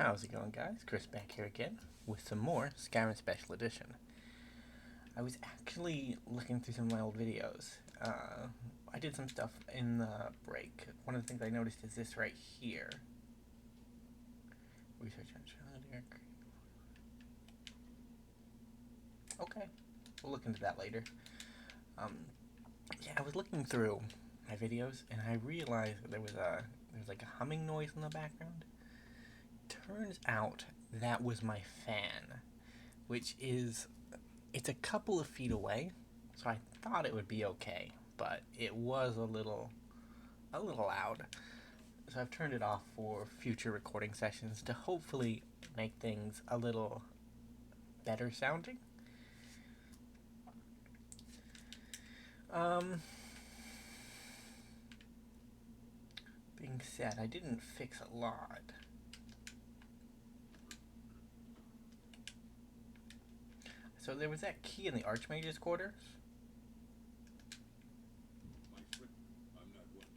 How's it going, guys? Chris back here again with some more Skyrim Special Edition. I was actually looking through some of my old videos. I did some stuff in the break. One of the things I noticed is this right here. Research on Australia. Okay, we'll look into that later. Yeah, I was looking through my videos and I realized there was like a humming noise in the background. Turns out that was my fan, which is, it's a couple of feet away, so I thought it would be okay, but it was a little loud. So I've turned it off for future recording sessions to hopefully make things a little better sounding. Being said, I didn't fix a lot. So there was that key in the Archmage's quarters. My friend, I'm not one.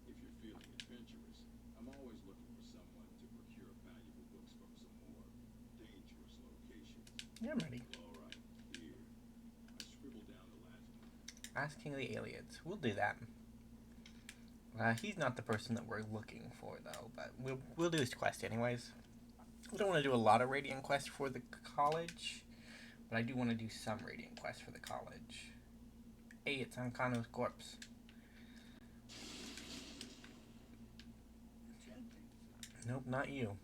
If you're feeling adventurous, I'm always looking for someone to procure valuable books from some more dangerous locations. Yeah, I'm ready. All right, here. I scribbled down the last one. Asking the aliens. We'll do that. He's not the person that we're looking for, though, but we'll do his quest anyways. We don't want to do a lot of Radiant quests for the college, but I do want to do some Radiant quests for the college. Hey, it's Ankano's corpse. Nope, not you.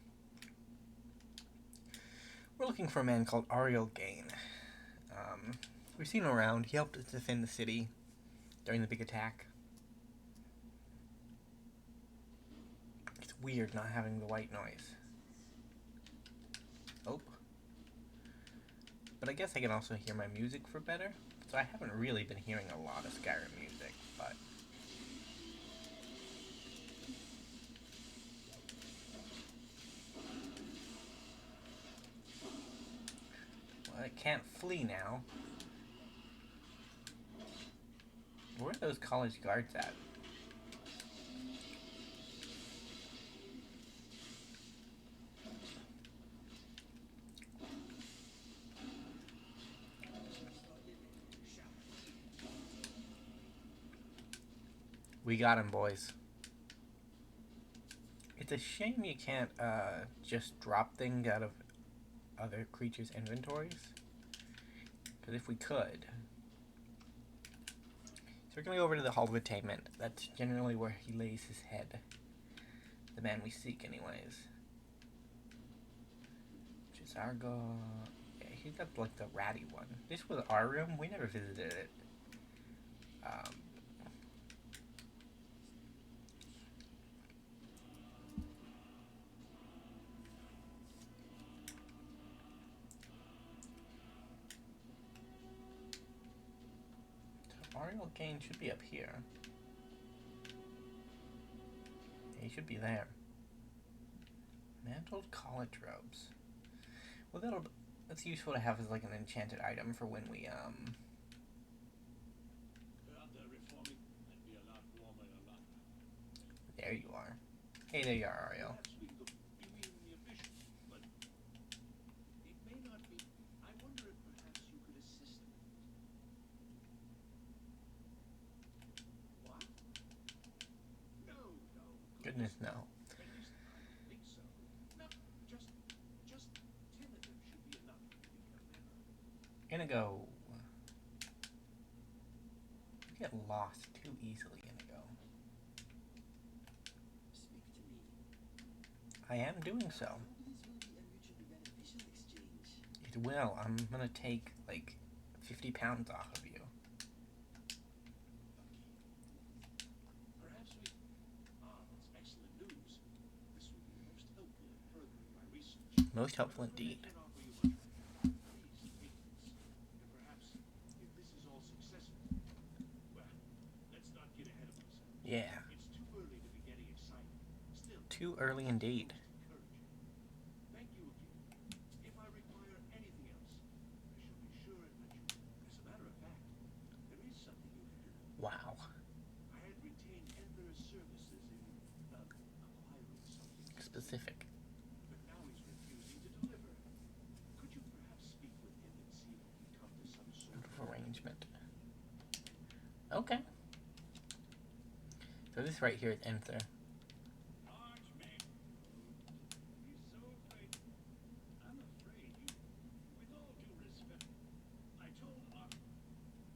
We're looking for a man called Ariel Gain. We've seen him around. He helped us defend the city during the big attack. It's weird not having the white noise. Oh. But I guess I can also hear my music for better. So I haven't really been hearing a lot of Skyrim music, but... Well, I can't flee now. Where are those college guards at? We got him, boys. It's a shame you can't just drop things out of other creatures' inventories. Because if we could... So we're going to go over to the Hall of Attainment. That's generally where he lays his head. The man we seek, anyways. Jizargo... Yeah, he's got, like, the ratty one. This was our room. We never visited it. Ariel Gain should be up here. Yeah, he should be there. Mantled college robes. Well, that's useful to have as like an enchanted item for when we There you are. Hey, there you are, Ariel. Goodness, no. Gonna go. You get lost too easily, Inigo. I am doing so. It will. I'm gonna take like 50 pounds off of you. Most helpful indeed. Yeah. Too early indeed. Wow. Specific. So this right here is Enter. Archmage, he's so afraid. I'm afraid you, with all due respect, I told Arch.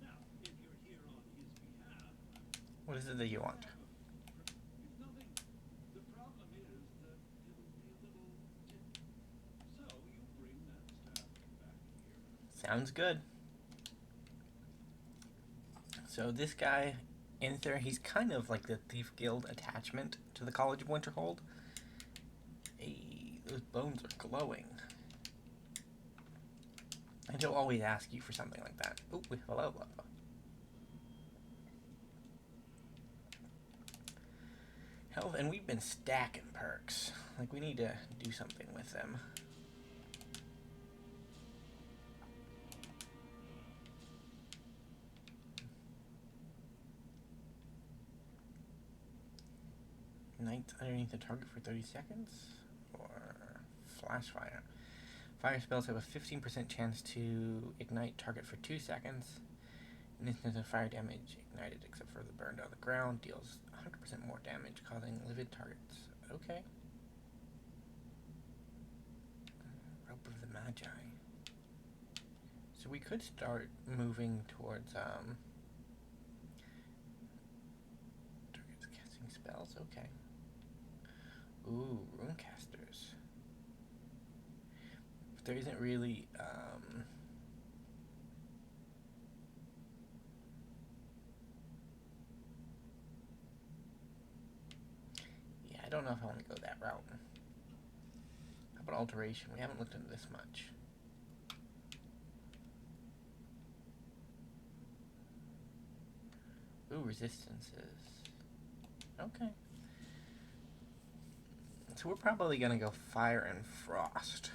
Now, if you're here on his behalf, What is it that you want? it's nothing. The problem is that it'll be a little. So you bring that staff back here. Sounds good. So this guy, Enter, he's kind of like the Thief Guild attachment to the College of Winterhold. Hey, those bones are glowing. And he'll always ask you for something like that. Oh, hello. Hell, and we've been stacking perks. Like, we need to do something with them. Knights underneath the target for 30 seconds? Or flash fire. Fire spells have a 15% chance to ignite target for 2 seconds. An instance of fire damage ignited except for the burned on the ground deals 100% more damage, causing livid targets. Okay. Rope of the Magi. So we could start moving towards targets casting spells. Okay. Ooh, runecasters. But there isn't really yeah, I don't know if I want to go that route. How about alteration? We haven't looked into this much. Ooh, resistances. Okay. So we're probably gonna go fire and frost.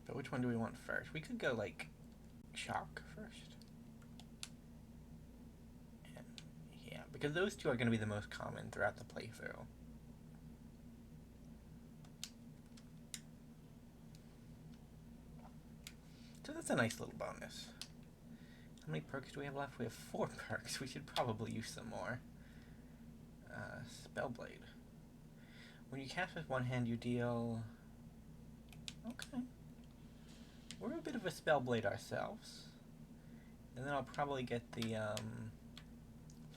But which one do we want first? We could go like shock first. And yeah, because those two are gonna be the most common throughout the playthrough. So that's a nice little bonus. How many perks do we have left? We have 4 perks. We should probably use some more. Spellblade. When you cast with one hand, you deal... Okay. We're a bit of a Spellblade ourselves. And then I'll probably get the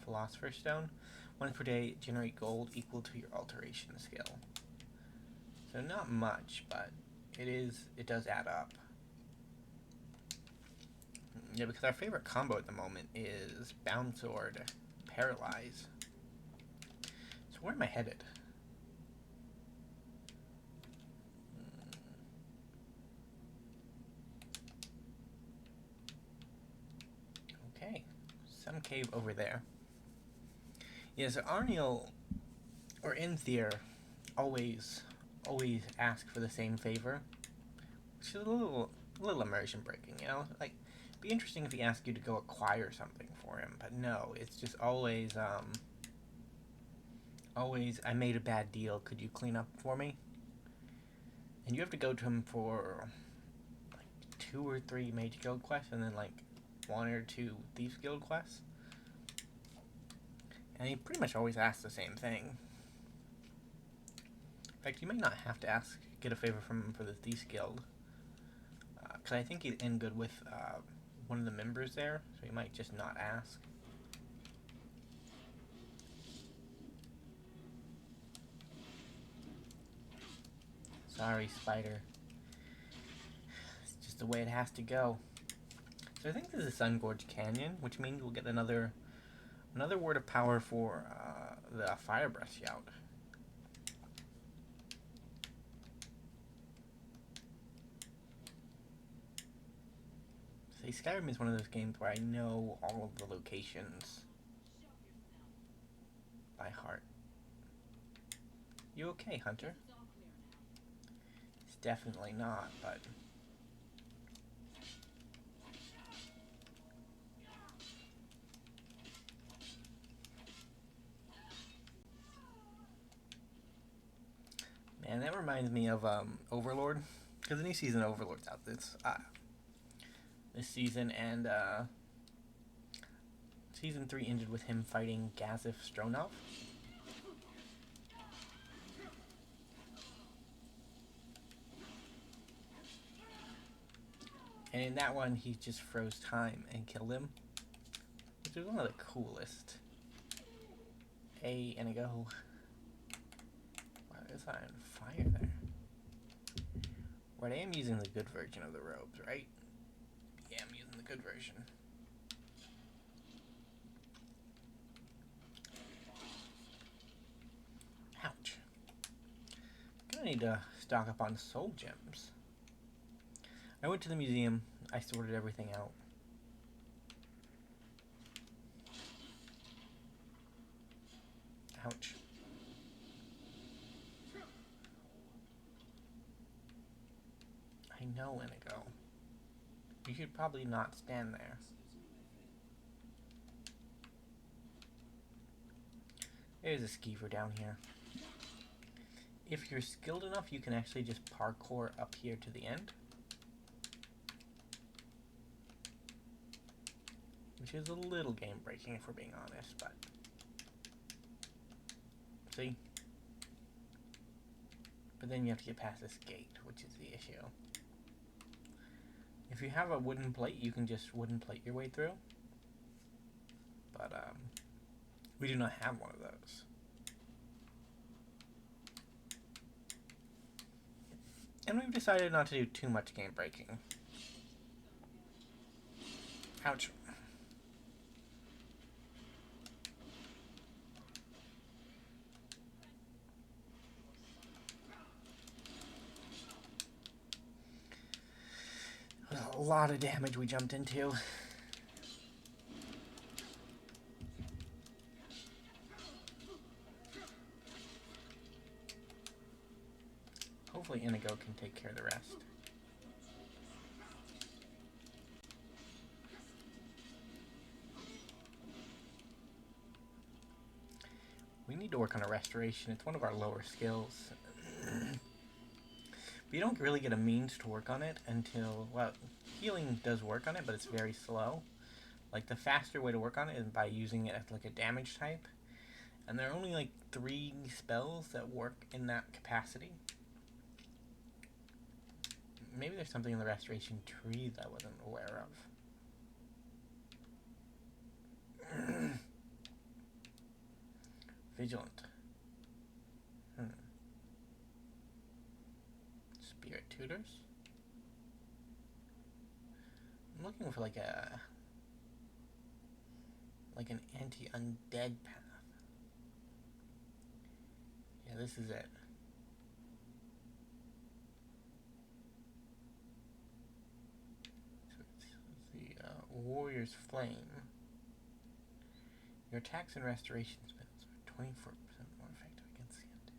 Philosopher's Stone. Once per day, generate gold equal to your alteration skill. So not much, but it does add up. Yeah, because our favorite combo at the moment is Bound Sword, Paralyze. So where am I headed? Okay, some cave over there. Yeah, so Arniel or Enthier always ask for the same favor, which is a little immersion breaking, you know? Like, it'd be interesting if he asked you to go acquire something for him, but no, it's just always I made a bad deal, could you clean up for me? And you have to go to him for like 2 or 3 Mage Guild quests and then like 1 or 2 Thieves Guild quests. And he pretty much always asks the same thing. In fact, you might not have to get a favor from him for the Thieves Guild. Because I think he's in good with one of the members there, so he might just not ask. Sorry, Spider. It's just the way it has to go. So I think this is Sun Gorge Canyon, which means we'll get another word of power for the Fire Breath Shout. See, Skyrim is one of those games where I know all of the locations by heart. You okay, Hunter? It's definitely not, but... Man, that reminds me of Overlord, because the new season of Overlord's out this season, and Season 3 ended with him fighting Gazif Stronov. And in that one, he just froze time and killed him, which was one of the coolest. And a go. Wow, is that on fire there? Right, I am using the good version of the robes, right? Yeah, I'm using the good version. Ouch. Gonna need to stock up on soul gems. I went to the museum. I sorted everything out. Ouch. I know, Inigo. You should probably not stand there. There's a skeever down here. If you're skilled enough, you can actually just parkour up here to the end. Which is a little game breaking if we're being honest, but... See? But then you have to get past this gate, which is the issue. If you have a wooden plate, you can just wooden plate your way through. But, we do not have one of those. And we've decided not to do too much game breaking. Ouch. There's a lot of damage we jumped into. Hopefully Inigo can take care of the rest. We need to work on a restoration. It's one of our lower skills. But you don't really get a means to work on it until, well, healing does work on it, but it's very slow. Like, the faster way to work on it is by using it as, like, a damage type. And there are only, like, 3 spells that work in that capacity. Maybe there's something in the restoration tree that I wasn't aware of. Vigilant. Spirit tutors. I'm looking for like an anti-undead path. Yeah, this is it. So it's the Warrior's Flame. Your attacks and restoration spells are 24% more effective against the undead.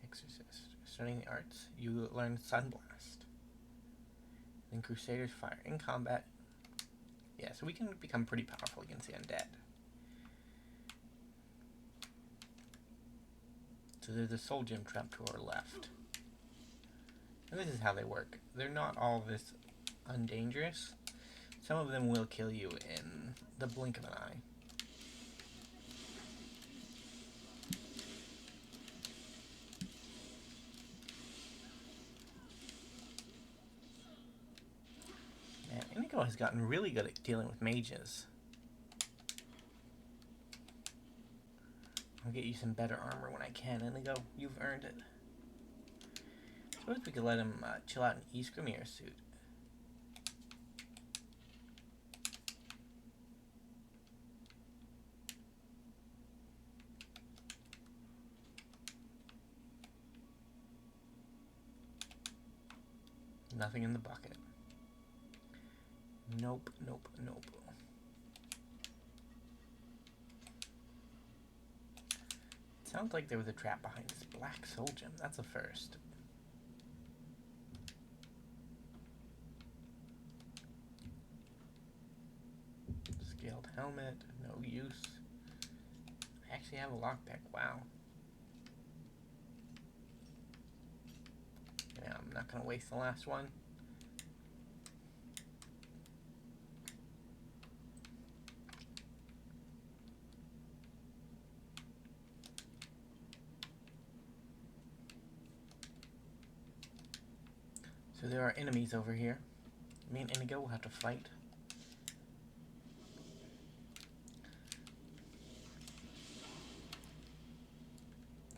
Exorcist. Studying the arts, you learn Sunblast. Then Crusader's Fire. In combat, yeah, so we can become pretty powerful against the undead. So there's a soul gem trap to our left. And this is how they work. They're not all this undangerous. Some of them will kill you in the blink of an eye. Man, Inigo has gotten really good at dealing with mages. I'll get you some better armor when I can, Inigo. You've earned it. Suppose we could let him chill out in Ysgrimir's suit. Nothing in the bucket. Nope, nope, nope. It sounds like there was a trap behind this black soul gem. That's a first. Scaled helmet, no use. I actually have a lockpick, wow. Yeah, I'm not gonna waste the last one. So there are enemies over here. Me and Inigo will have to fight.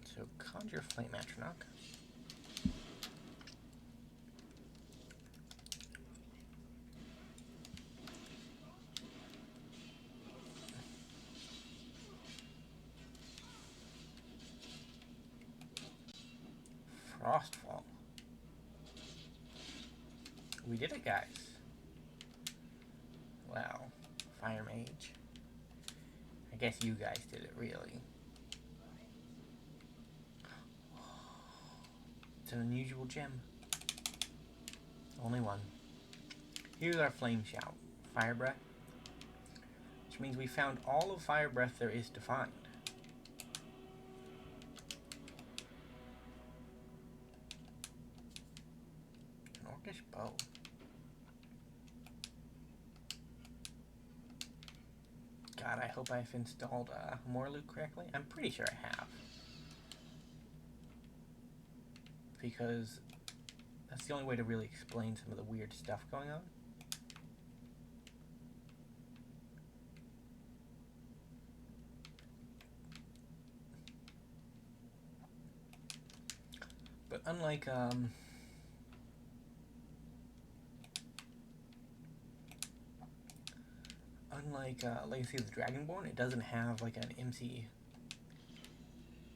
So conjure flame atronach. Frostfall. We did it, guys. Wow. Fire mage. I guess you guys did it, really. It's an unusual gem. Only one. Here's our flame shout. Fire breath. Which means we found all of fire breath there is to find. An orcish bow. God, I hope I've installed more loot correctly. I'm pretty sure I have. Because that's the only way to really explain some of the weird stuff going on. But unlike Legacy of the Dragonborn, it doesn't have like an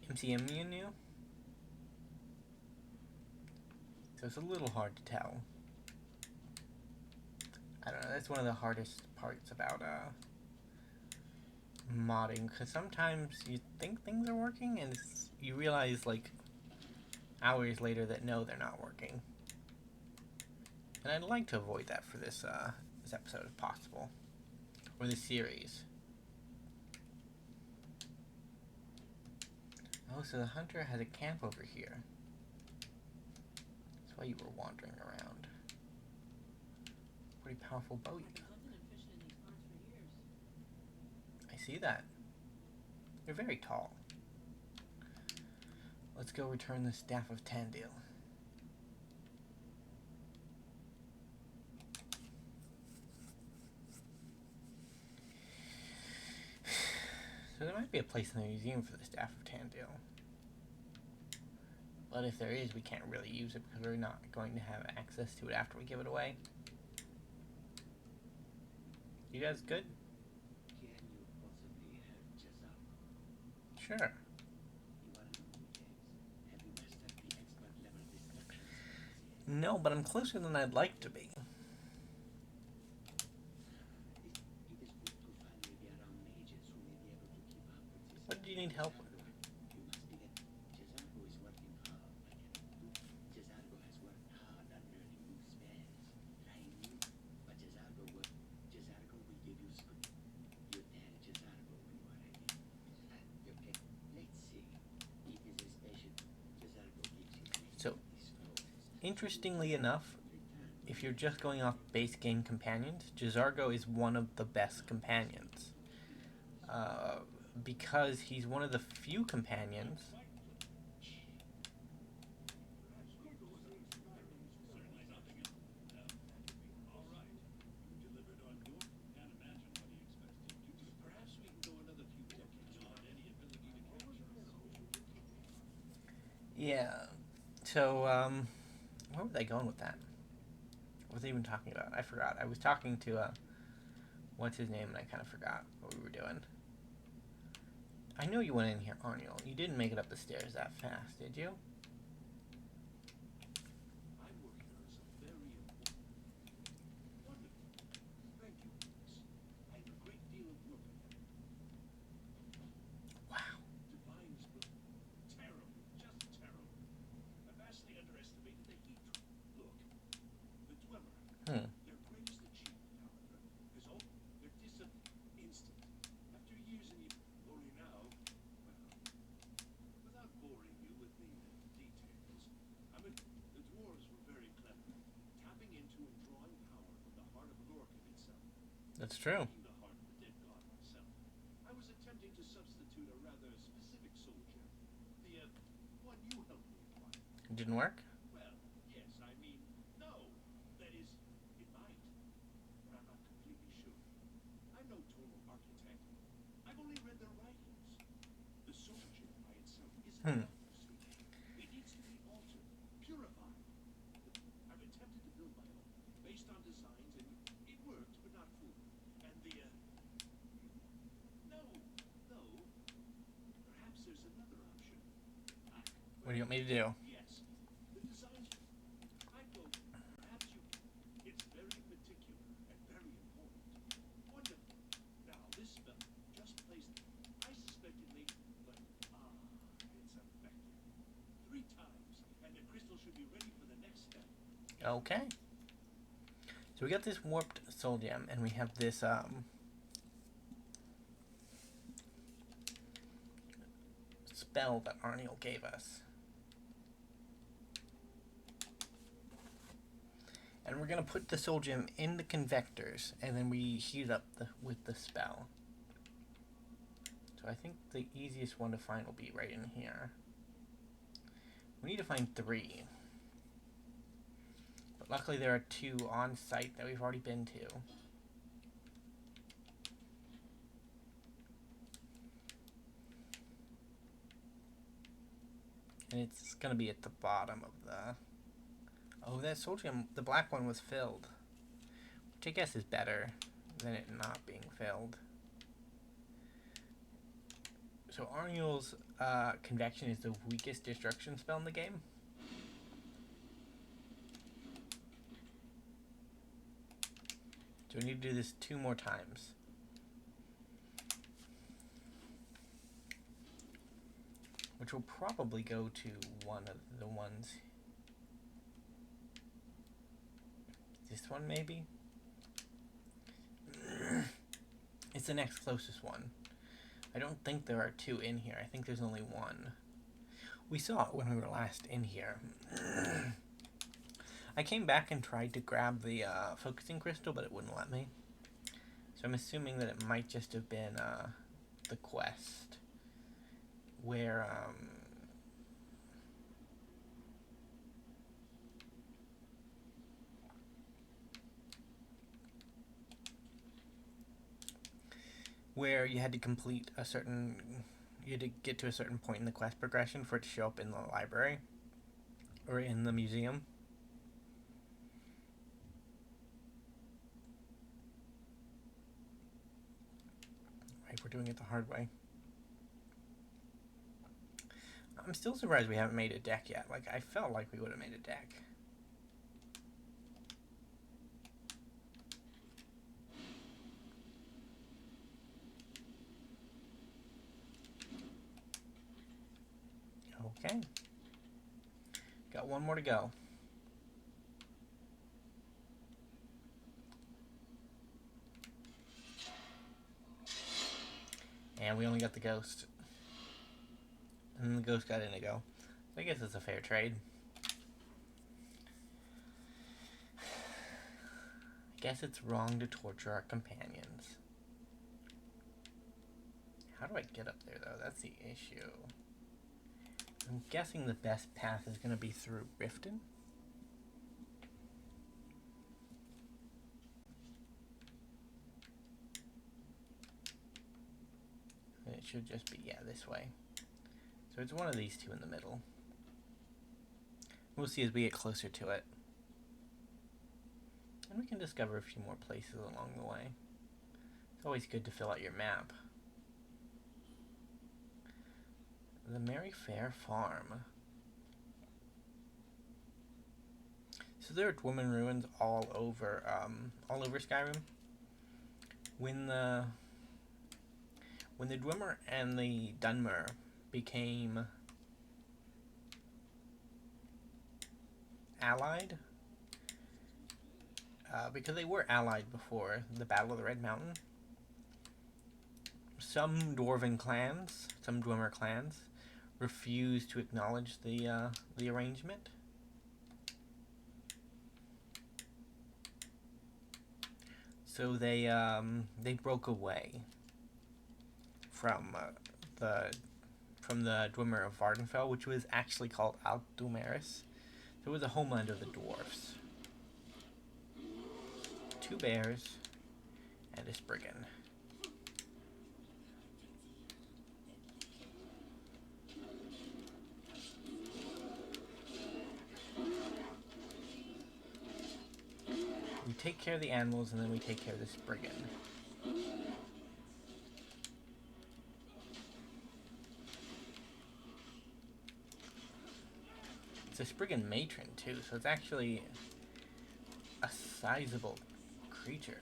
MCM menu. So it's a little hard to tell. I don't know, that's one of the hardest parts about modding, because sometimes you think things are working and you realize like hours later that no, they're not working. And I'd like to avoid that for this episode if possible. Or this series. Oh, so the hunter has a camp over here. That's why you were wandering around. Pretty powerful bow you got. I see that. You're very tall. Let's go return the Staff of Tandil. So there might be a place in the museum for the Staff of Tandil. But if there is, we can't really use it because we're not going to have access to it after we give it away. You guys good? Can you possibly help Jazarko? Sure. You are new, James. Have you mastered the expert level destruction skills yet? No, but I'm closer than I'd like to be. It is good to finally be around mages who may be able to keep up with this. What do you need help with? You must begin. Jazarko is working hard, my dear. Jazarko has worked hard on learning new spells, trying new. But Jazarko will give you speed. You tell Jazarko when you are ready. Okay, let's see. It is a special. Jazarko gives you So, interestingly enough, if you're just going off base game companions, Jazargo is one of the best companions. Because he's one of the few companions. Yeah. So, where were they going with that? What was I even talking about? I forgot. I was talking to, what's his name, and I kind of forgot what we were doing. I know you went in here, Arniel. You didn't make it up the stairs that fast, did you? I'm working on some very important. Wonderful. Thank you, Max. I have a great deal of work ahead. Wow. Divine's book. Terrible. Just terrible. I vastly underestimated the heat. Look. The Dweller. Their greatest achievement, however, is their discipline. Instant. After years in only now, well, without boring you with the details, I mean, the dwarves were very clever, tapping into and drawing power from the heart of Lorcan itself. That's true. Being the heart of the dead god myself, I was attempting to substitute a rather specific soul gem, the one you helped me acquire. It didn't work? Well, yes, I mean, no. you want me to do? Yes. The designs. I quote, perhaps you. It's very particular and very important. Wonderful. Now, this spell, just place it. I suspect it may. But, it's effective. 3 times, and the crystal should be ready for the next step. Okay. So we got this warped soul gem, and we have this spell that Arniel gave us. And we're gonna put the soul gem in the convectors, and then we heat it up with the spell. So I think the easiest one to find will be right in here. We need to find 3. But luckily there are 2 on site that we've already been to. And it's gonna be at the bottom of the... Oh, that soul gem, the black one was filled. Which I guess is better than it not being filled. So Arniel's Convection is the weakest destruction spell in the game. So we need to do this 2 more times. Which will probably go to one of the ones. This one maybe? It's the next closest one. I don't think there are 2 in here. I think there's only 1. We saw it when we were last in here. I came back and tried to grab the focusing crystal, but it wouldn't let me. So I'm assuming that it might just have been the quest where where you had to complete a certain, you had to get to a certain point in the quest progression for it to show up in the library or in the museum. Right, we're doing it the hard way. I'm still surprised we haven't made a deck yet. Like, I felt like we would have made a deck. Okay. Got 1 more to go. And we only got the ghost. And the ghost got Indigo. I guess it's a fair trade. I guess it's wrong to torture our companions. How do I get up there, though? That's the issue. I'm guessing the best path is going to be through Riften. And it should just be, yeah, this way. So it's one of these 2 in the middle. We'll see as we get closer to it. And we can discover a few more places along the way. It's always good to fill out your map. The Merryfair Farm. So there are Dwemer ruins all over Skyrim. When the Dwemer and the Dunmer became allied, because they were allied before the Battle of the Red Mountain, some Dwarven clans, some Dwemer clans, refused to acknowledge the arrangement. So they broke away from the Dwemer of Vardenfell, which was actually called Altdumeris. So it was the homeland of the dwarfs. 2 bears and a Spriggan. We take care of the animals, and then we take care of the Spriggan. a Spriggan matron too, so it's actually a sizable creature.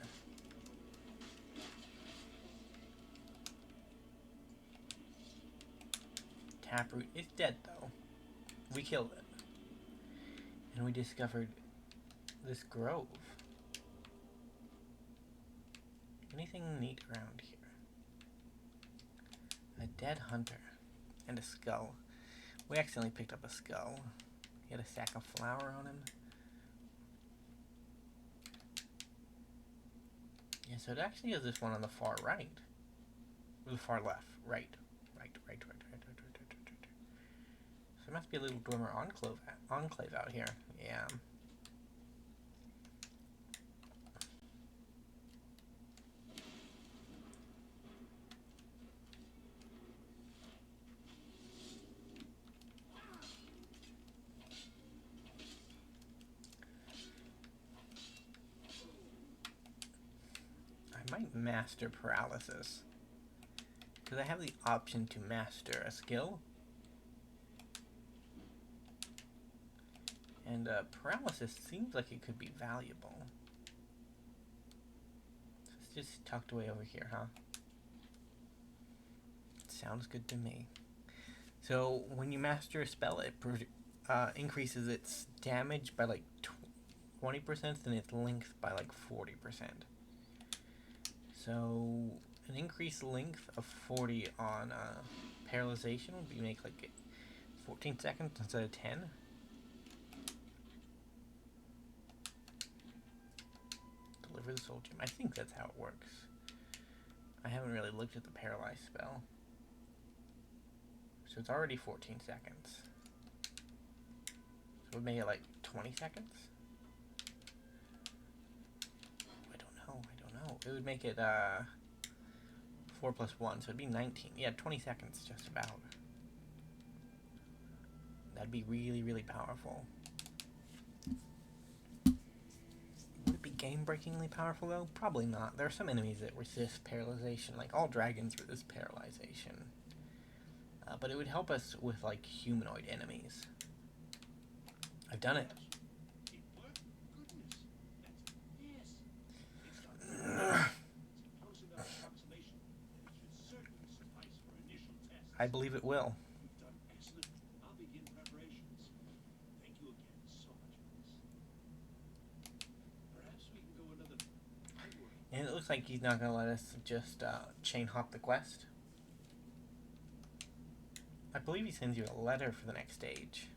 Taproot is dead though. We killed it. And we discovered this grove. Anything neat around here? A dead hunter. And a skull. We accidentally picked up a skull. He had a sack of flour on him. Yeah, so it actually is this one on the far right. Or the far left. Right. Right. So there must be a little Dwemer enclave out here. Yeah. I might master paralysis. Because I have the option to master a skill. And paralysis seems like it could be valuable. So it's just tucked away over here, huh? Sounds good to me. So when you master a spell, it increases its damage by like 20% and its length by like 40%. So an increased length of 40 on paralyzation would be make like 14 seconds instead of 10. Deliver the soul gem. I think that's how it works. I haven't really looked at the paralyzed spell. So it's already 14 seconds. So it would make it like 20 seconds? I don't know. It would make it 4 plus 1, so it'd be 19. Yeah, 20 seconds just about. That'd be really, really powerful. Would it be game-breakingly powerful though? Probably not. There are some enemies that resist paralyzation, like all dragons resist paralyzation. But it would help us with like humanoid enemies. I've done it. It worked? Goodness. Yes. It's done. It's a close enough approximation that it should certainly suffice for initial tests. I believe it will. You've done excellent. I'll begin preparations. Thank you again so much for this. Perhaps we can go another. And it looks like he's not going to let us just chain hop the quest. I believe he sends you a letter for the next stage.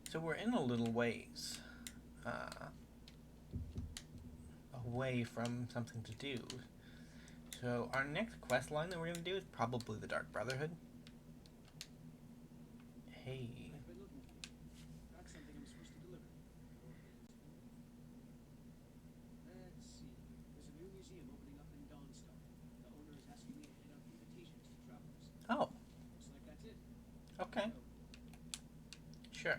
So we're in a little ways away from something to do. So our next quest line that we're going to do is probably the Dark Brotherhood. Hey. I've been looking for you. Got something I'm supposed to deliver. Let's see. There's a new museum opening up in Dawnstar. The owner is asking me to hand out invitations to travelers. Oh, Looks like that's it. okay. Sure.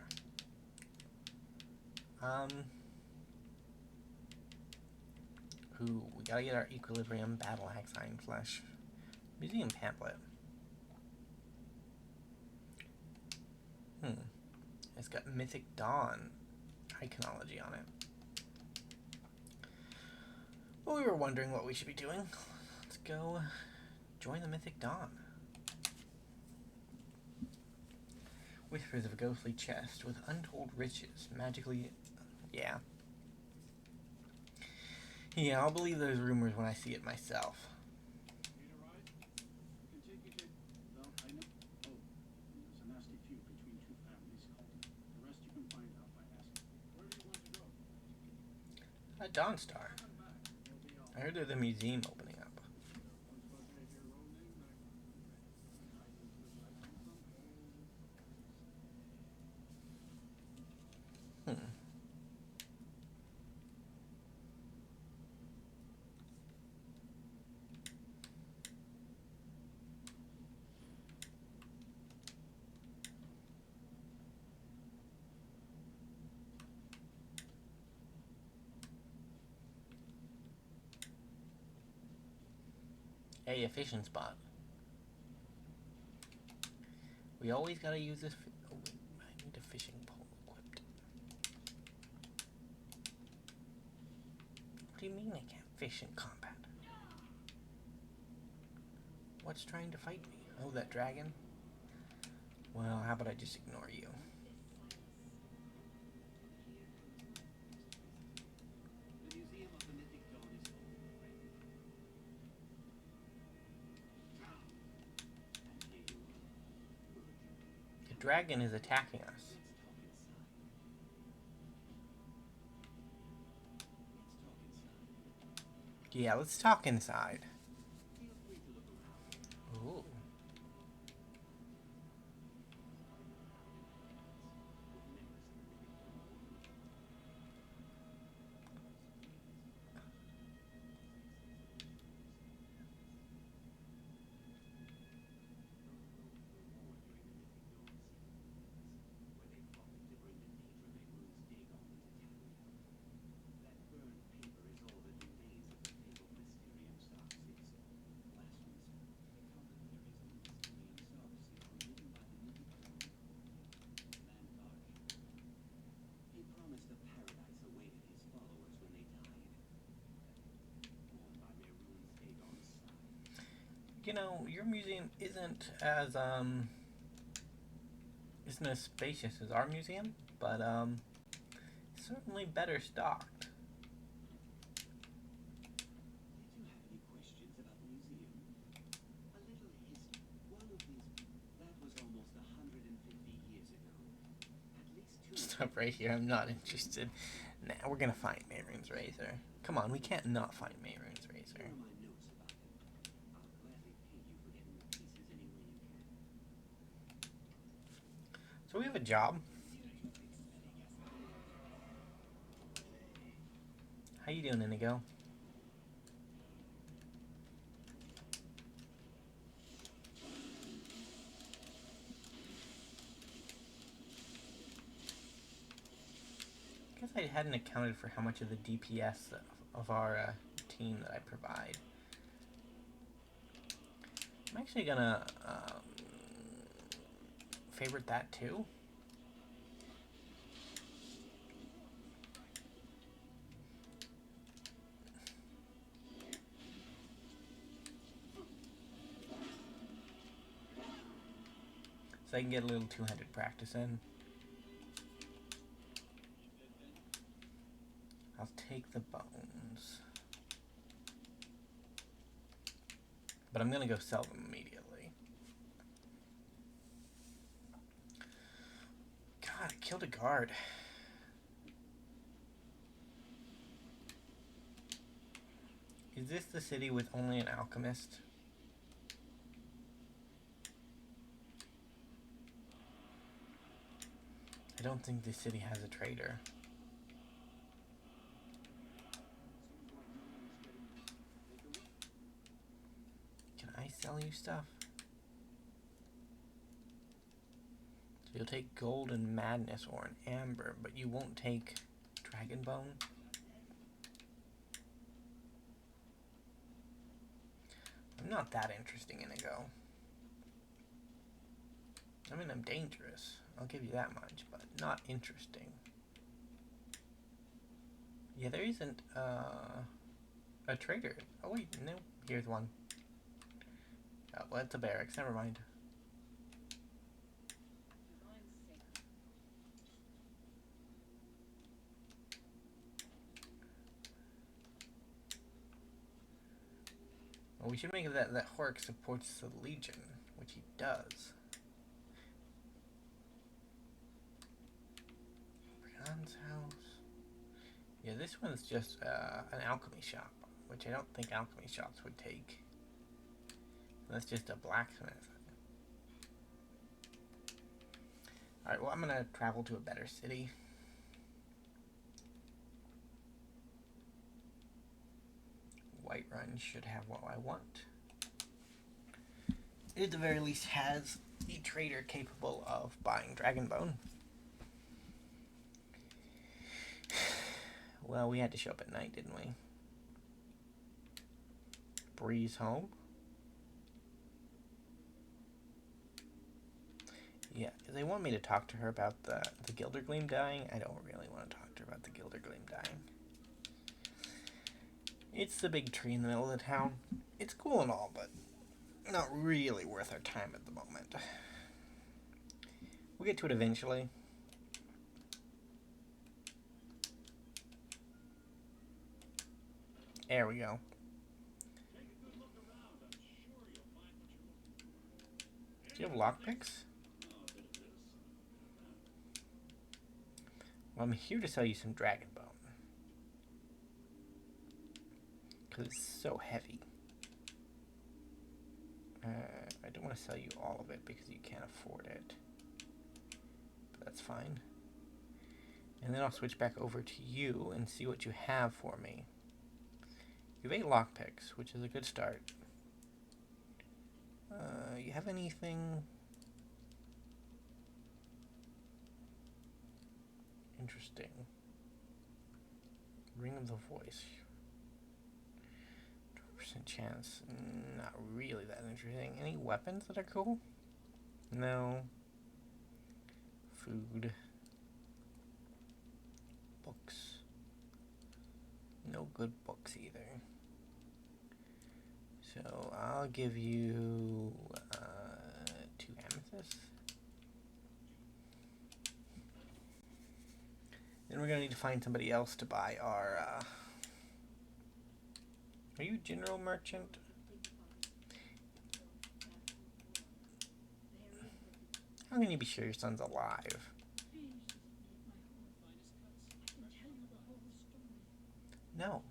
Ooh, we gotta get our Equilibrium Battle Axe Iron Flesh Museum pamphlet. It's got Mythic Dawn iconology on it. Well, we were wondering what we should be doing. Let's go join the Mythic Dawn. Whispers of a ghostly chest with untold riches, magically... Yeah. Yeah, I'll believe those rumors when I see it myself. Need a ride? We can take you to... Well, I know... Oh, there's a nasty feud between two families called... The rest you can find out by asking. Where do you want to go? Dawnstar. Come back. We'll be all... I heard there's a museum opening up. Hey, a fishing spot. We always gotta use this. Oh, wait, I need a fishing pole equipped. What do you mean I can't fish in combat? What's trying to fight me? Oh, that dragon? Well, how about I just ignore you? The Museum of the Mythic Dawn is open, right? And here you are. Good. The dragon is attacking us. Let's talk inside. Yeah, let's talk inside. Feel free to look around. Ooh. You know, your museum isn't as spacious as our museum, but certainly better stocked. Did you have any questions about the museum? A little history. One of these. That was almost 150 years ago. At least two. Stop right here. I'm not interested. Nah, we're gonna find Mayroon's razor. Come on, we can't not find Mayroon's razor. Here are my notes about him. I'll gladly pay you for getting the pieces any way you can. So we have a job. How you doing, Inigo? I guess I hadn't accounted for how much of the DPS of our team that I provide. I'm actually gonna favorite that too. So I can get a little two-handed practice in. I'll take the bones. But I'm gonna go sell them immediately. God, I killed a guard. Is this the city with only an alchemist? I don't think this city has a trader. Can I sell you stuff? So you'll take gold and madness or an amber, but you won't take dragon bone? I'm not that interesting, Inigo. I mean, I'm dangerous. I'll give you that much, but not interesting. Yeah, there isn't a trader. Oh wait, no, here's one. Oh, well, it's a barracks. Never mind. Well, we should make it that Hork supports the Legion, which he does. Brian's house. Yeah, this one's just an alchemy shop, which I don't think alchemy shops would take. That's just a blacksmith. Alright, well, I'm gonna travel to a better city. Whiterun should have what I want. It at the very least has a trader capable of buying Dragonbone. Well, we had to show up at night, didn't we? Breeze home. Yeah, they want me to talk to her about the Gildergleam dying. I don't really want to talk to her about the Gildergleam dying. It's the big tree in the middle of the town. It's cool and all, but not really worth our time at the moment. We'll get to it eventually. There we go. Take a good look around. I'm sure you'll find what you're looking for. Do you have lockpicks? Oh, a bit of this, a bit of that. Well, I'm here to sell you some dragon bone. Because it's so heavy. I don't want to sell you all of it because you can't afford it. But that's fine. And then I'll switch back over to you and see what you have for me. You have 8 lockpicks, which is a good start. You have anything interesting? Ring of the Voice. 12% chance. Not really that interesting. Any weapons that are cool? No. Food. Books. No good books either. So I'll give you 2 amethysts. Then we're gonna need to find somebody else to buy our. Are you general merchant? How can you be sure your son's alive? No.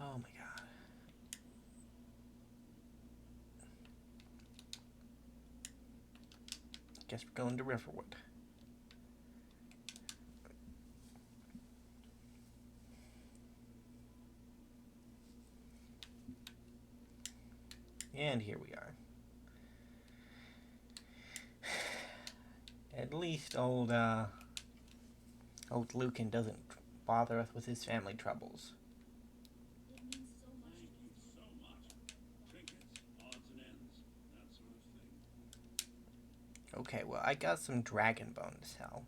Oh my god. Guess we're going to Riverwood. And here we are. At least old Lucan doesn't bother us with his family troubles. Thank you so much. Trinkets, odds and ends, that sort of thing. Okay, well, I got some dragon bone to sell.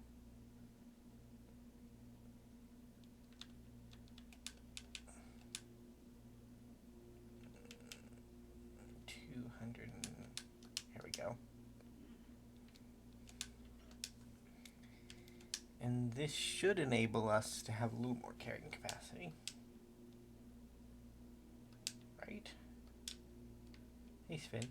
Here we go. And this should enable us to have a little more carrying capacity. Right? Hey, Sven.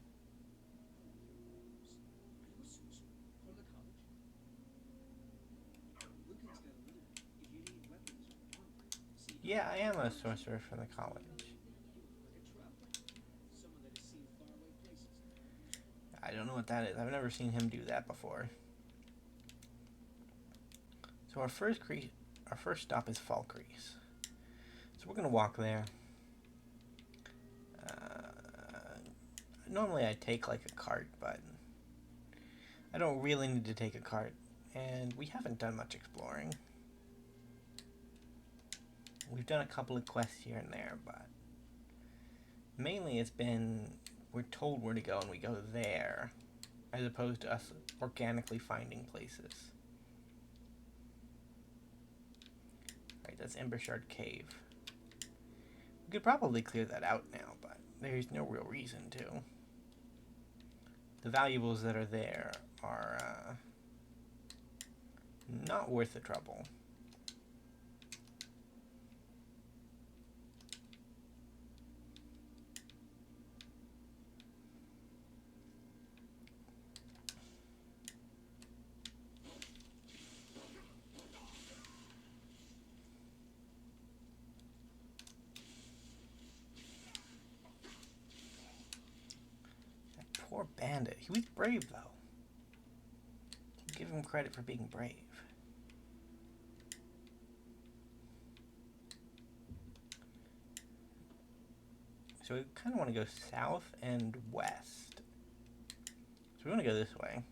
Yeah, I am a sorcerer from the college. I don't know what that is. I've never seen him do that before. So our first stop is Falkrease. So we're gonna walk there. Normally I take like a cart, but I don't really need to take a cart, and we haven't done much exploring. We've done a couple of quests here and there, but mainly it's been we're told where to go and we go there, as opposed to us organically finding places. Right, that's Embershard Cave. We could probably clear that out now, but there's no real reason to. The valuables that are there are not worth the trouble. Poor bandit. He was brave, though. Give him credit for being brave. So we kind of want to go south and west. So we want to go this way.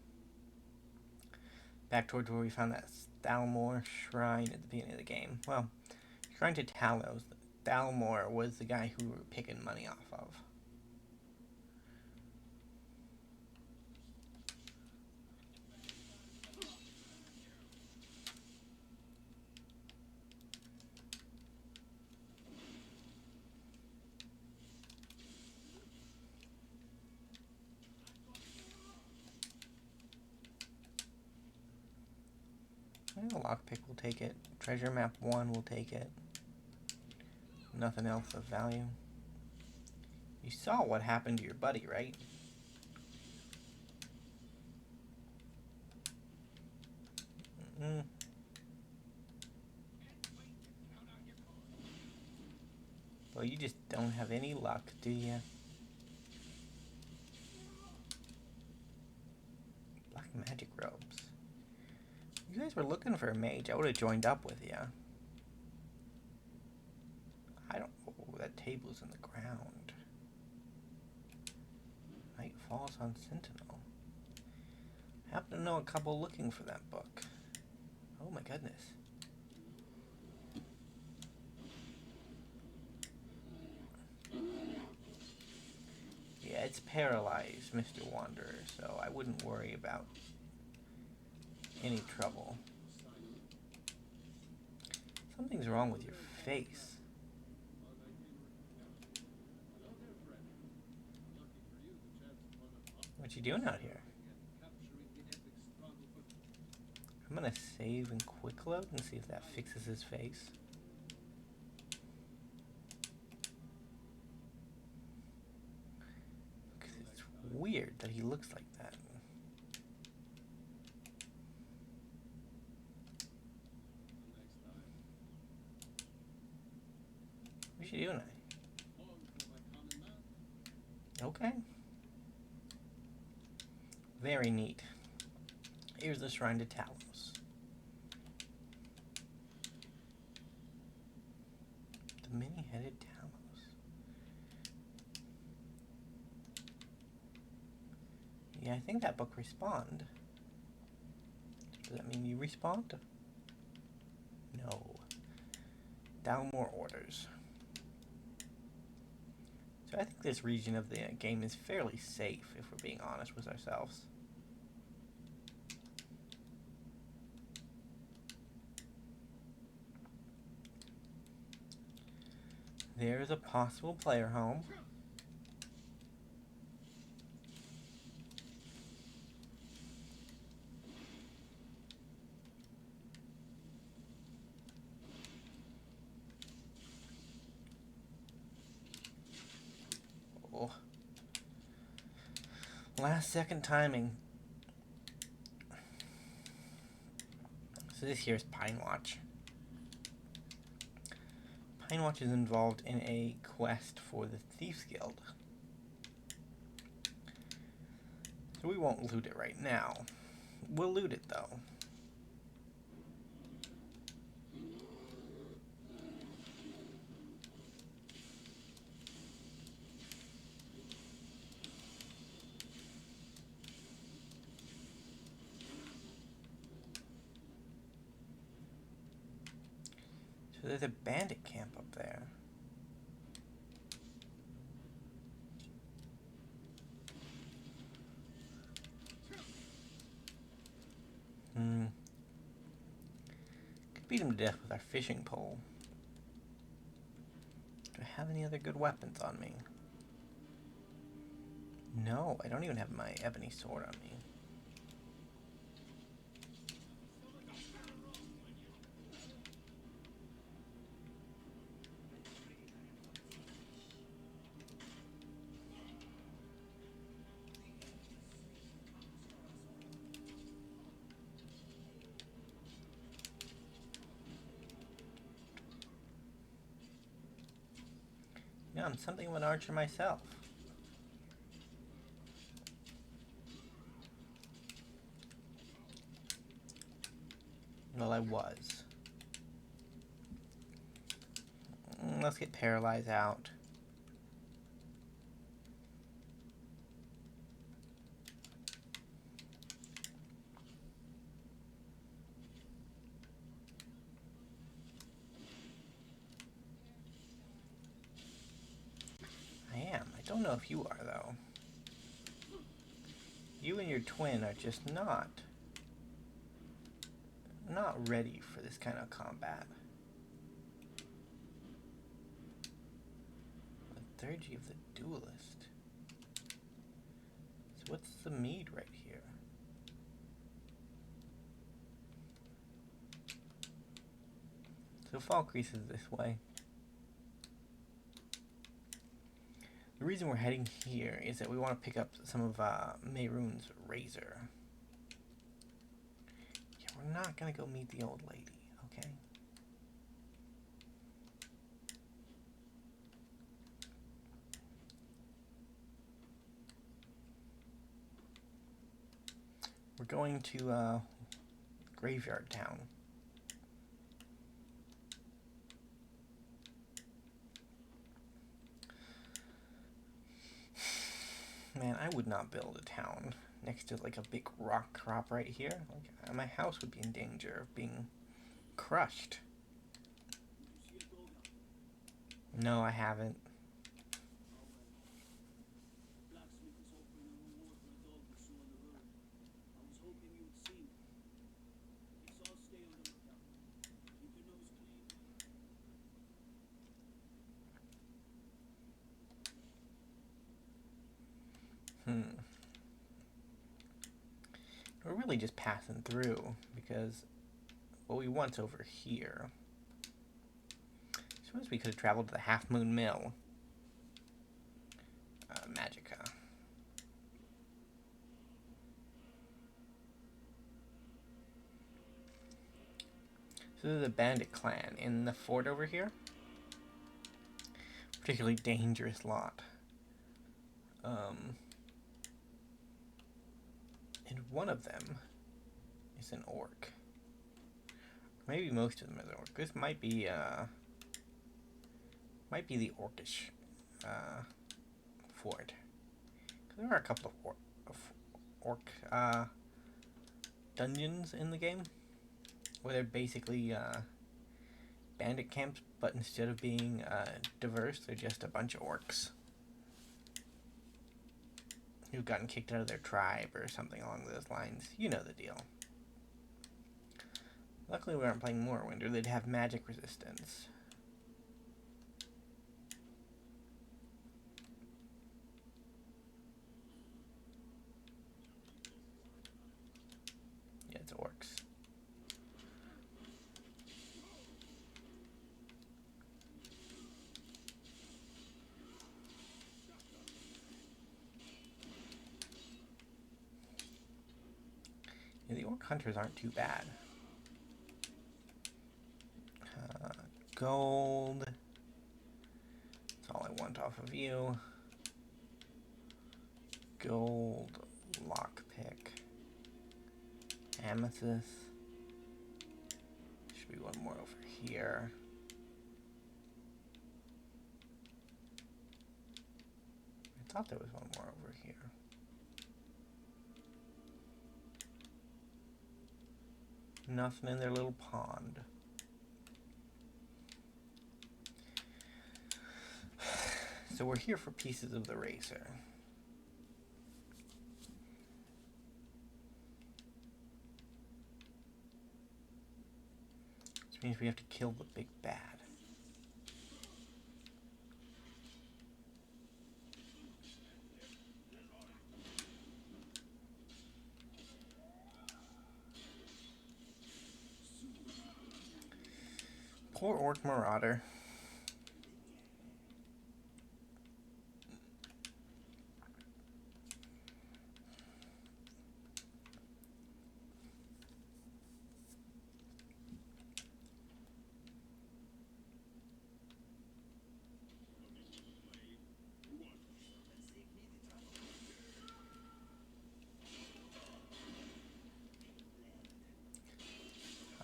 Back towards where we found that Thalmor shrine at the beginning of the game. Well, Shrine to Talos. Thalmor was the guy who we were picking money off of. Well, lockpick will take it. Treasure map 1 will take it. Nothing else of value. You saw what happened to your buddy, right? Mm. Well, you just don't have any luck, do you? Black magic robes. You guys were looking for a mage. I would have joined up with you. I don't... Oh, that table's in the ground. Night falls on Sentinel. Happen to know a couple looking for that book. Oh my goodness. Yeah, it's paralyzed, Mr. Wanderer, so I wouldn't worry about any trouble. Something's wrong with your face. What you doing out here? I'm gonna save and quick load and see if that fixes his face. Because it's weird that he looks like that. What you doing? Okay. Very neat. Here's the Shrine to Talos. The many-headed Talos. Yeah, I think that book respawned. Does that mean you respawned? No. Down more orders. So I think this region of the game is fairly safe, if we're being honest with ourselves. There's a possible player home. Oh. Last second timing. So this here is Pine Watch. Pine Watch is involved in a quest for the Thieves Guild. So we won't loot it right now. We'll loot it though. So there's a bandit camp up there. Could beat him to death with our fishing pole. Do I have any other good weapons on me? No, I don't even have my ebony sword on me. Yeah, I'm something of an archer myself. Well, I was. Let's get paralyzed out. I am. I don't know if you are, though. You and your twin are just not ready for this kind of combat. Liturgy of the Duelist. So what's the mead right here? So Falkreath is this way. The reason we're heading here is that we want to pick up some of Mehrunes' razor. Yeah, we're not gonna go meet the old lady, okay? We're going to Graveyard Town. Man, I would not build a town next to like a big rock crop right here. Like, my house would be in danger of being crushed. No, I haven't. Blacksmith is offering a reward for a dog we saw on the road. I was hoping you would see it. Guess I'll stay on the lookout. Keep your nose clean. We're really just passing through because what we want's over here. Suppose we could have traveled to the Half Moon Mill. Magica. So this is a bandit clan in the fort over here. Particularly dangerous lot. And one of them is an orc. Maybe most of them are the orc. This might be the orcish fort. There are a couple of orc dungeons in the game where they're basically bandit camps, but instead of being diverse, they're just a bunch of orcs who've gotten kicked out of their tribe or something along those lines. You know the deal. Luckily we aren't playing Morrowind, or they'd have magic resistance. Yeah, it's orcs. Yeah, the orc hunters aren't too bad. Gold. That's all I want off of you. Gold. Lockpick. Amethyst. Should be one more over here. I thought there was one more over here. Nothing in their little pond. So we're here for pieces of the razor. Which means we have to kill the big bad. Poor Orc Marauder.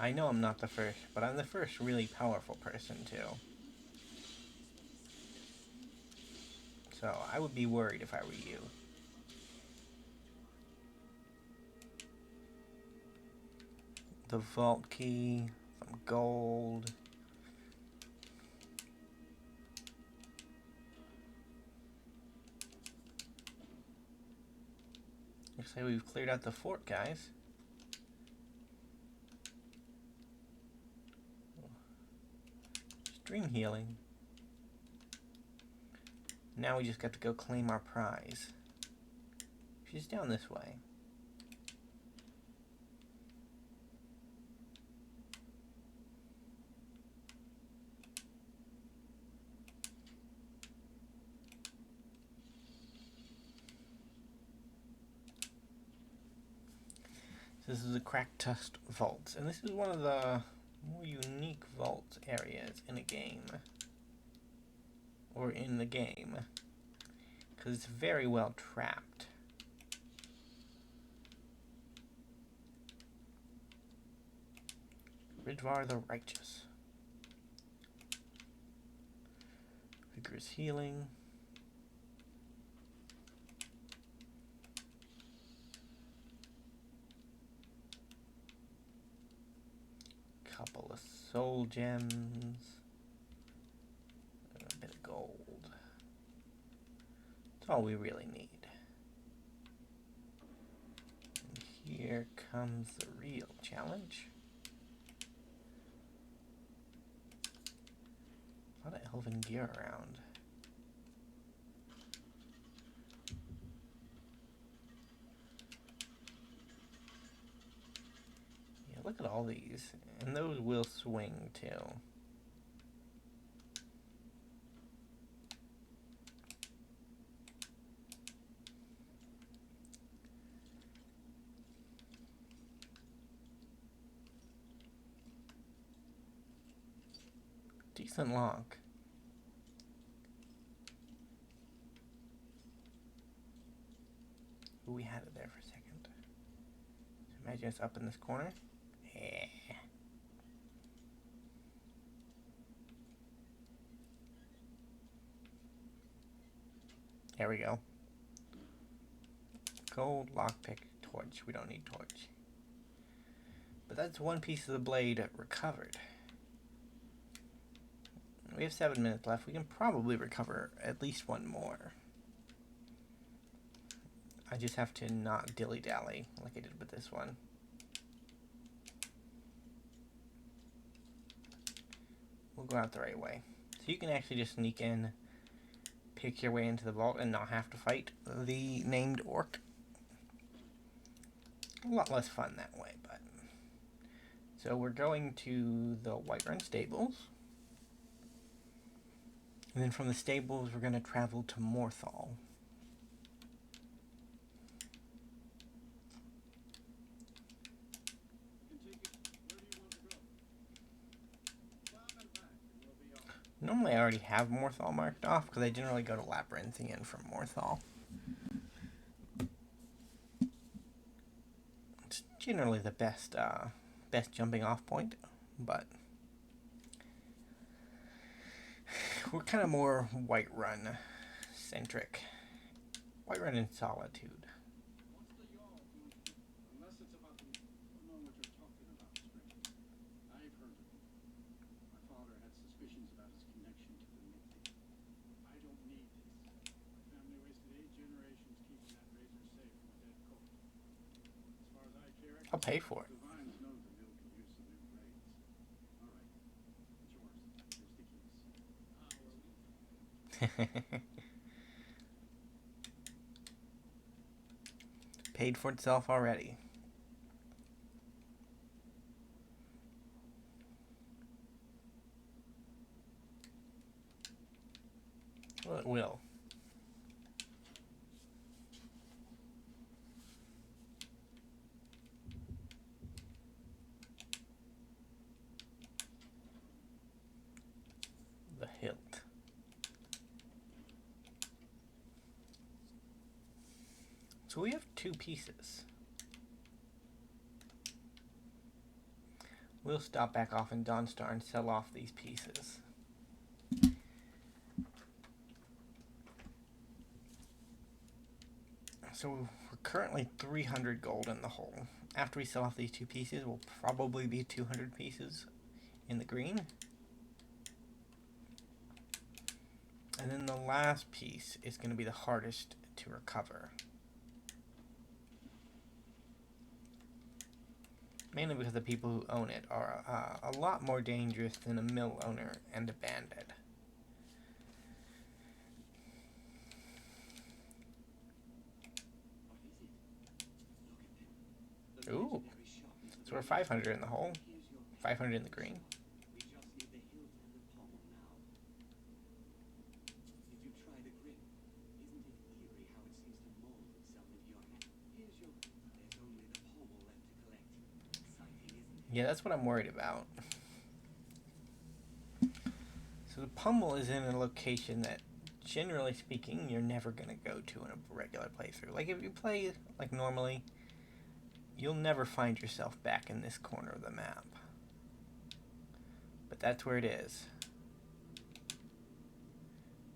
I know I'm not the first, but I'm the first really powerful person too. So I would be worried if I were you. The vault key, some gold. Looks like we've cleared out the fort, guys. Stream healing. Now we just got to go claim our prize. She's down this way. This is the Cracktust Vault, and this is one of the more unique vault areas in a game. Or in the game. Because it's very well trapped. Ridvar the Righteous. Vigorous healing. Couple of soul gems. And a bit of gold. That's all we really need. And here comes the real challenge. A lot of elven gear around. Yeah, look at all these. And those will swing too. Decent lock. Ooh, we had it there for a second. So imagine it's up in this corner. Yeah. There we go. Gold, lockpick, torch. We don't need torch. But that's one piece of the blade recovered. We have 7 minutes left. We can probably recover at least one more. I just have to not dilly-dally like I did with this one. We'll go out the right way. So you can actually just sneak in, pick your way into the vault, and not have to fight the named orc. A lot less fun that way, but... So we're going to the Whiterun stables. And then from the stables, we're going to travel to Morthal. Normally I already have Morthal marked off, because I generally go to Labyrinthian from Morthal. It's generally the best jumping off point, but we're kind of more Whiterun centric. Whiterun and Solitude. What's the yaw doing here? Unless it's about the... I don't know what you're talking about, stranger. I've heard of him. My father had suspicions about his connection to the Mythic. I don't need this. My family wasted 8 generations keeping that razor safe from a dead colt. As far as I care, I'll pay for it. the vines know the mill can use some new blades. All right. It's yours. Here's the keys. Paid for itself already. Well, it will. The hilt. So we have 2 pieces. We'll stop back off in Dawnstar and sell off these pieces. So we're currently 300 gold in the hole. After we sell off these 2 pieces, we'll probably be 200 pieces in the green. And then the last piece is going to be the hardest to recover. Mainly because the people who own it are a lot more dangerous than a mill owner and a bandit. Ooh. So we're 500 in the hole, 500 in the green. Yeah, that's what I'm worried about. So the pummel is in a location that, generally speaking, you're never going to go to in a regular playthrough. Like, if you play, like, normally, you'll never find yourself back in this corner of the map. But that's where it is.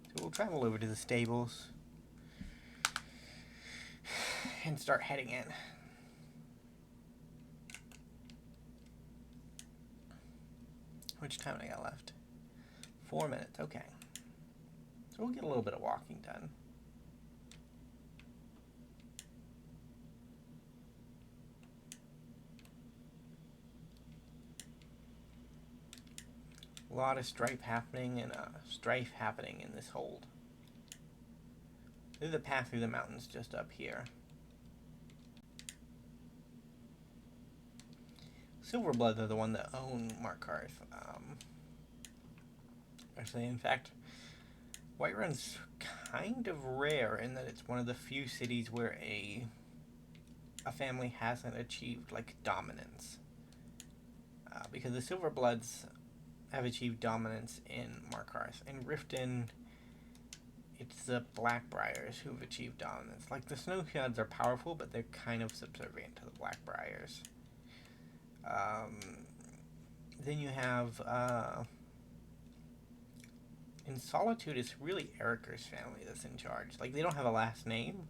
So we'll travel over to the stables and start heading in. How much time do I got left? 4 minutes, okay. So we'll get a little bit of walking done. A lot of strife happening in this hold. There's a path through the mountains just up here. Silverbloods are the one that own Markarth. Actually, in fact, Whiterun's kind of rare in that it's one of the few cities where a family hasn't achieved, like, dominance. Because the Silverbloods have achieved dominance in Markarth. In Riften, it's the Blackbriars who've achieved dominance. Like, the Snowshouds are powerful, but they're kind of subservient to the Blackbriars. Then you have, in Solitude, it's really Eriker's family that's in charge. Like, they don't have a last name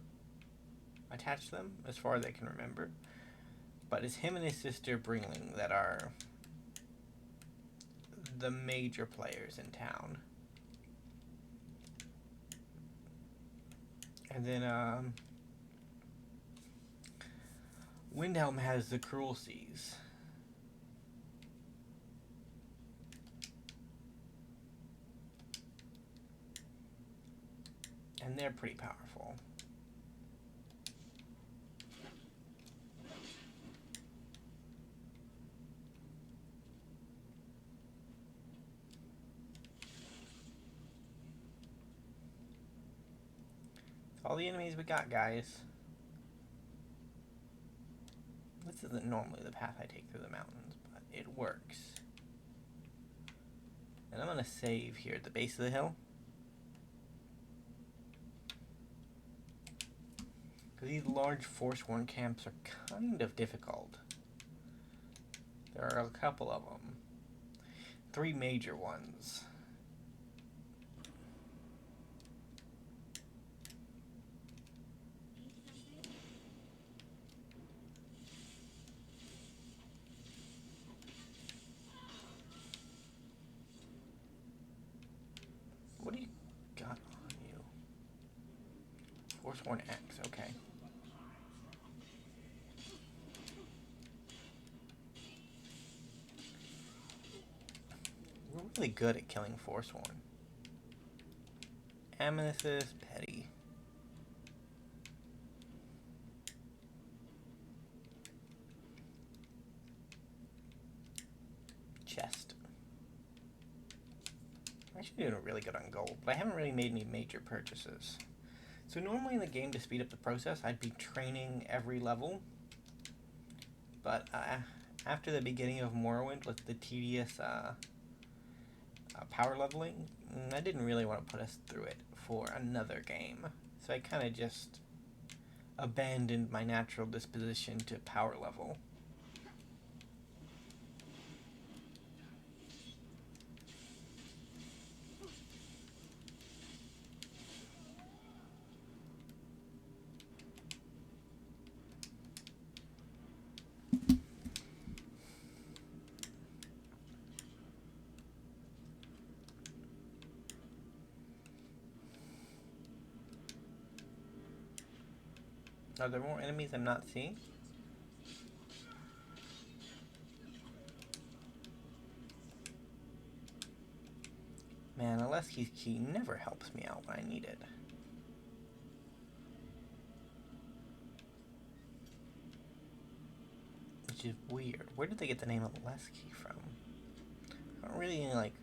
attached to them, as far as I can remember. But it's him and his sister Bringling that are the major players in town. And then, Windhelm has the Cruel Seas. And they're pretty powerful. That's all the enemies we got, guys. This isn't normally the path I take through the mountains, but it works. And I'm going to save here at the base of the hill. Because these large Forsworn camps are kind of difficult. There are a couple of them. 3 major ones. What do you got on you? Forsworn axe, okay. We're really good at killing Forsworn. Amethyst, Petty. Chest. I'm actually doing really good on gold, but I haven't really made any major purchases. So normally in the game, to speed up the process, I'd be training every level. But after the beginning of Morrowind, with the tedious power leveling, I didn't really want to put us through it for another game. So I kind of just abandoned my natural disposition to power level. Are there more enemies I'm not seeing? Man, Alesky's key never helps me out when I need it. Which is weird. Where did they get the name Alesky from? I don't really, like...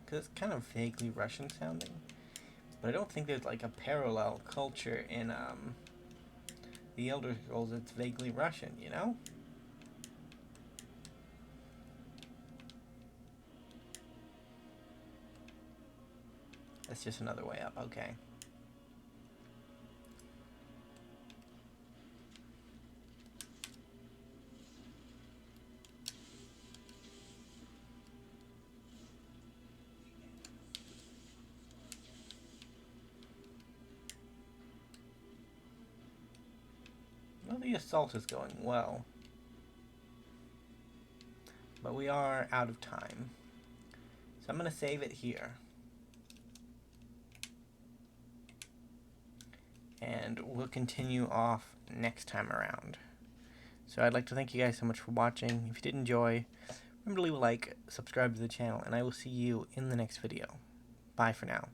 Because it's kind of vaguely Russian sounding. But I don't think there's, like, a parallel culture in, the Elder Scrolls that's vaguely Russian, you know? That's just another way up, okay. Well, the assault is going well. But we are out of time. So I'm going to save it here. And we'll continue off next time around. So I'd like to thank you guys so much for watching. If you did enjoy, remember to leave a like, subscribe to the channel, and I will see you in the next video. Bye for now.